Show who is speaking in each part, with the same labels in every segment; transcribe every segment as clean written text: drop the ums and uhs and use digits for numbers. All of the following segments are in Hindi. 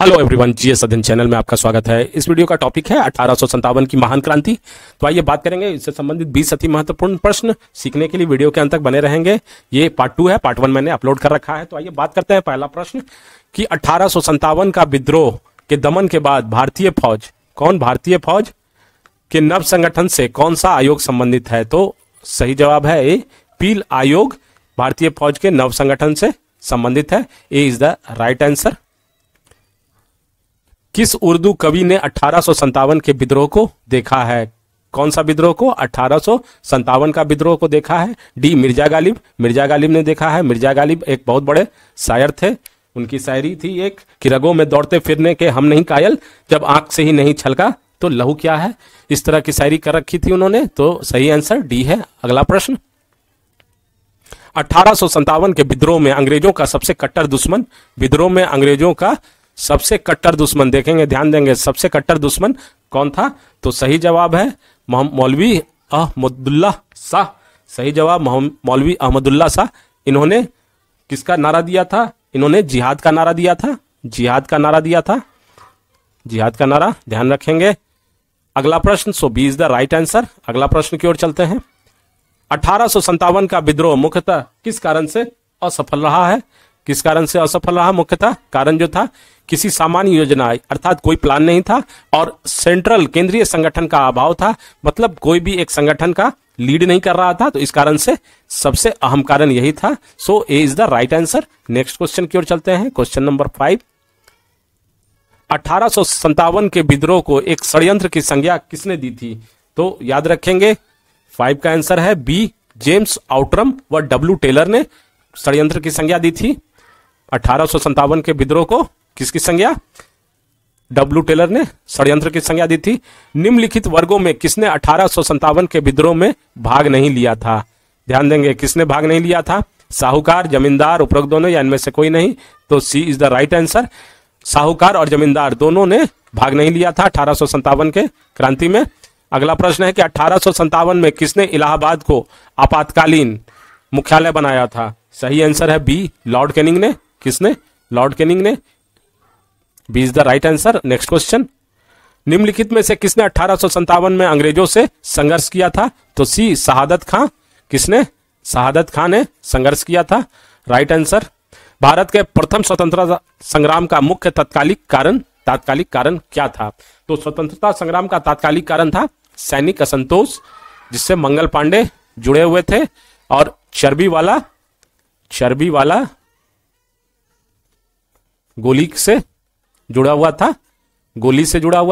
Speaker 1: हेलो एवरीवन, जीएस अध्ययन चैनल में आपका स्वागत है। इस वीडियो का टॉपिक है 1857 की महान क्रांति। तो आइए बात करेंगे इससे संबंधित 20 अति महत्वपूर्ण प्रश्न। सीखने के लिए वीडियो के अंत तक बने रहेंगे। ये पार्ट 2 है, पार्ट 1 मैंने अपलोड कर रखा है। तो आइए बात करते हैं पहला प्रश्न कि 1857 का विद्रोह के दमन के बाद भारतीय फौज के नव संगठन से कौन सा आयोग संबंधित है? तो सही जवाब है ए, पील आयोग भारतीय फौज के नव संगठन से संबंधित है। ए इज द राइट आंसर। किस उर्दू कवि ने 1857 के विद्रोह को देखा है? कौन सा विद्रोह को? 1857 का विद्रोह को देखा है। डी, मिर्जा गालिब ने देखा है। मिर्जा गालिब एक बहुत बड़े शायर थे। उनकी शायरी थी एक कि रगों में दौड़ते फिरने के हम नहीं कायल, जब आंख से ही नहीं छलका तो लहू क्या है। इस तरह की शायरी कर रखी थी उन्होंने। तो सही आंसर डी है। अगला प्रश्न, 1857 के विद्रोह में अंग्रेजों का सबसे कट्टर दुश्मन देखेंगे, ध्यान देंगे, सबसे कट्टर दुश्मन कौन था? तो सही जवाब है मौलवी अहमदुल्ला शाह। सही जवाब मौलवी अहमदुल्ला शाह। इन्होंने किसका नारा दिया था? इन्होंने जिहाद का नारा दिया था। जिहाद का नारा ध्यान रखेंगे। अगला प्रश्न, so B is the right answer. अगला प्रश्न की ओर चलते हैं। 1857 का विद्रोह मुख्यतः किस कारण से असफल रहा है? किस कारण से असफल रहा? मुख्यतः कारण जो था, किसी सामान्य योजना अर्थात कोई प्लान नहीं था और सेंट्रल केंद्रीय संगठन का अभाव था। मतलब कोई भी एक संगठन का लीड नहीं कर रहा था। तो इस कारण से सबसे अहम कारण यही था। So A is the right answer. Next question की ओर चलते हैं। क्वेश्चन नंबर 5, 1857 के विद्रोह को एक षड्यंत्र की संज्ञा किसने दी थी? तो याद रखेंगे 5 का आंसर है बी, जेम्स आउटरम व डब्ल्यू टेलर ने षड्यंत्र की संज्ञा दी थी। 1857 के विद्रोह को किसकी संज्ञा? डब्ल्यू टेलर ने षड्यंत्र की संज्ञा दी थी। निम्नलिखित वर्गों में किसने 1857 के विद्रोह में भाग नहीं लिया था? ध्यान देंगे, किसने भाग नहीं लिया था? साहूकार, जमींदार, उपरोक्त दोनों या इनमें से कोई नहीं? तो सी इज द राइट आंसर। साहूकार और जमींदार दोनों ने भाग नहीं लिया था 1857 के क्रांति में। अगला प्रश्न है कि 1857 में किसने इलाहाबाद को आपातकालीन मुख्यालय बनाया था? सही आंसर है बी, लॉर्ड कैनिंग ने। किसने? लॉर्ड कैनिंग ने। B is the right answer. Next question, निम्नलिखित में से किसने 1857 में अंग्रेजों से संघर्ष किया था? तो सी, शहादत खां। किसने? शहादत खां ने संघर्ष किया था। Right answer. भारत के प्रथम स्वतंत्रता संग्राम का मुख्य तात्कालिक कारण क्या था? तो स्वतंत्रता संग्राम का तात्कालिक कारण था सैनिक असंतोष, जिससे मंगल पांडे जुड़े हुए थे, और चर्बी वाला गोली से जुड़ा हुआ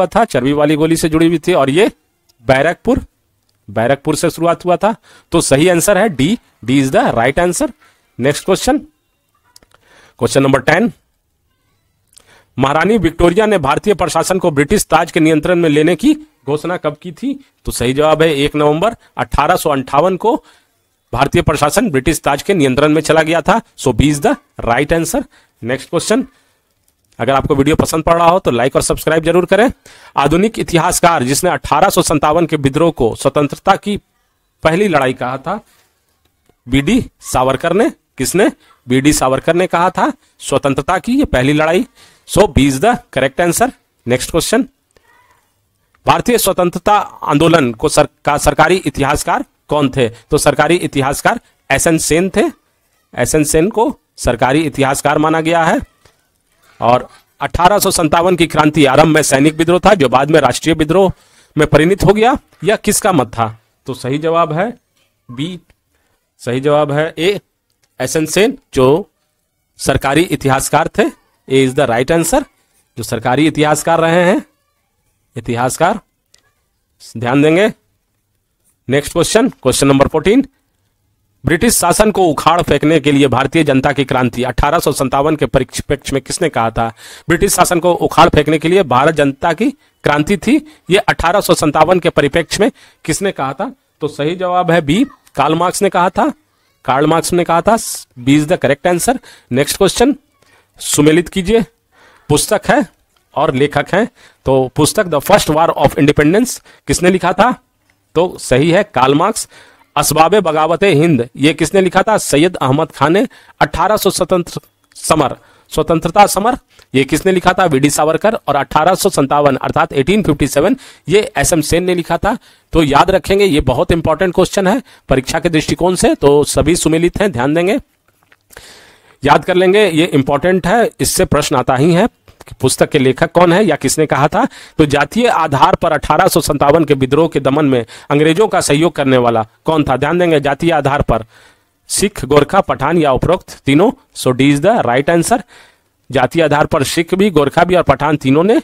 Speaker 1: था। चर्बी वाली गोली से जुड़ी हुई थी। और ये बैरकपुर से शुरुआत हुआ था। तो सही आंसर है D is the right answer. Next question number 10, महारानी विक्टोरिया ने भारतीय प्रशासन को ब्रिटिश ताज के नियंत्रण में लेने की घोषणा कब की थी? तो सही जवाब है 1 नवंबर 1858 को भारतीय प्रशासन ब्रिटिश ताज के नियंत्रण में चला गया था। So B is the right answer. Next question, अगर आपको वीडियो पसंद पड़ रहा हो तो लाइक और सब्सक्राइब जरूर करें। आधुनिक इतिहासकार जिसने 1857 के विद्रोह को स्वतंत्रता की पहली लड़ाई कहा था? बी.डी. सावरकर ने। किसने? बी.डी. सावरकर ने कहा था स्वतंत्रता की ये पहली लड़ाई। So B is the correct answer. Next question, भारतीय स्वतंत्रता आंदोलन को सरकारी इतिहासकार कौन थे? तो सरकारी इतिहासकार एस.एन. सेन थे। एस.एन. सेन को सरकारी इतिहासकार माना गया है। और 1857 की क्रांति आरंभ में सैनिक विद्रोह था, जो बाद में राष्ट्रीय विद्रोह में परिणत हो गया। यह किसका मत था? तो सही जवाब है बी, सही जवाब है ए, एस.एन. सेन, जो सरकारी इतिहासकार थे। ए इज द राइट आंसर। जो सरकारी इतिहासकार रहे हैं, इतिहासकार, ध्यान देंगे। नेक्स्ट क्वेश्चन नंबर 14, ब्रिटिश शासन को उखाड़ फेंकने के लिए भारतीय जनता की क्रांति 1857 के परिप्रेक्ष्य में किसने कहा था? ब्रिटिश शासन को उखाड़ फेंकने के लिए भारत जनता की क्रांति थी, ये 1857 के परिप्रेक्ष्य में किसने कहा था? तो सही जवाब है बी, कार्ल मार्क्स ने कहा था। B is the correct answer. Next question, सुमेलित कीजिए। पुस्तक है और लेखक हैं। तो पुस्तक the first war of independence किसने लिखा था? तो सही है कार्ल मार्क्स। असबाबे बगावत हिंद ये किसने लिखा था? सैयद अहमद खान ने। 1800 स्वतंत्रता समर ये किसने लिखा था? वीडी सावरकर। और 1857 अर्थात 1857 ये एसएम सेन ने लिखा था। तो याद रखेंगे, ये बहुत इंपॉर्टेंट क्वेश्चन है परीक्षा के दृष्टिकोण से, तो सभी सुमेलित हैं, ध्यान देंगे, याद कर लेंगे, ये इंपॉर्टेंट है, इससे प्रश्न आता ही है। पुस्तक के लेखक कौन है या किसने कहा था? तो जातीय आधार पर 1857 के विद्रोह के दमन में अंग्रेजों का सहयोग करने वाला कौन था? ध्यान देंगे, जातीय आधार पर सिख, गोरखा, पठान या उपरोक्त तीनों। So D is the right answer. जातीय आधार पर सिख भी, गोरखा भी और पठान तीनों ने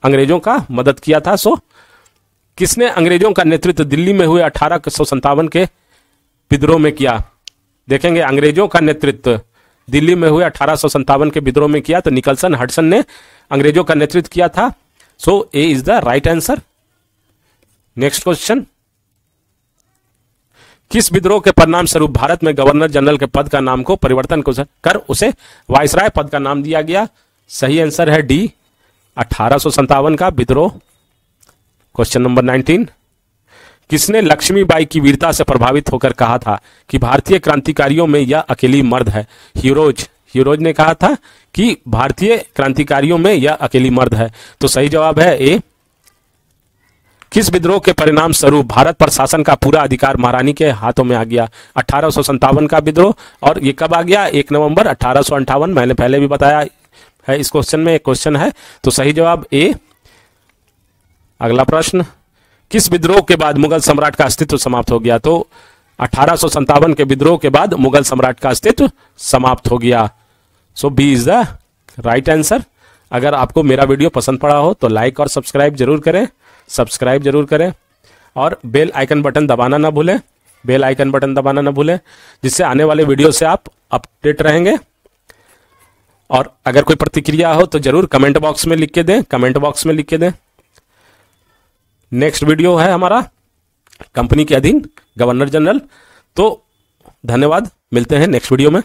Speaker 1: अंग्रेजों का मदद किया था। सो किसने अंग्रेजों का नेतृत्व दिल्ली में हुए 1857 के विद्रोह में किया? देखेंगे, अंग्रेजों का नेतृत्व दिल्ली में हुए 1857 के विद्रोह में किया तो निकलसन हडसन ने अंग्रेजों का नेतृत्व किया था। So A is the right answer. Next question, किस विद्रोह के परिणाम स्वरूप भारत में गवर्नर जनरल के पद का नाम को परिवर्तन कर उसे वायसराय पद का नाम दिया गया? सही आंसर है डी, 1857 का विद्रोह। क्वेश्चन नंबर 19, किसने लक्ष्मीबाई की वीरता से प्रभावित होकर कहा था कि भारतीय क्रांतिकारियों में यह अकेली मर्द है? ह्यूरोज ने कहा था कि भारतीय क्रांतिकारियों में यह अकेली मर्द है। तो सही जवाब है ए। किस विद्रोह के परिणाम स्वरूप भारत पर शासन का पूरा अधिकार महारानी के हाथों में आ गया? 1857 का विद्रोह। और ये कब आ गया? 1 नवंबर 1858। मैंने पहले भी बताया है, इस क्वेश्चन में एक क्वेश्चन है, तो सही जवाब ए। अगला प्रश्न, किस विद्रोह के बाद मुगल सम्राट का अस्तित्व समाप्त हो गया? तो 1857 के विद्रोह के बाद मुगल सम्राट का अस्तित्व समाप्त हो गया। So B is the right answer. अगर आपको मेरा वीडियो पसंद पड़ा हो तो लाइक और सब्सक्राइब जरूर करें, और बेल आइकन बटन दबाना ना भूलें, जिससे आने वाले वीडियो से आप अपडेट रहेंगे। और अगर कोई प्रतिक्रिया हो तो जरूर कमेंट बॉक्स में लिख के दें। नेक्स्ट वीडियो है हमारा कंपनी के अधीन गवर्नर जनरल। तो धन्यवाद, मिलते हैं नेक्स्ट वीडियो में।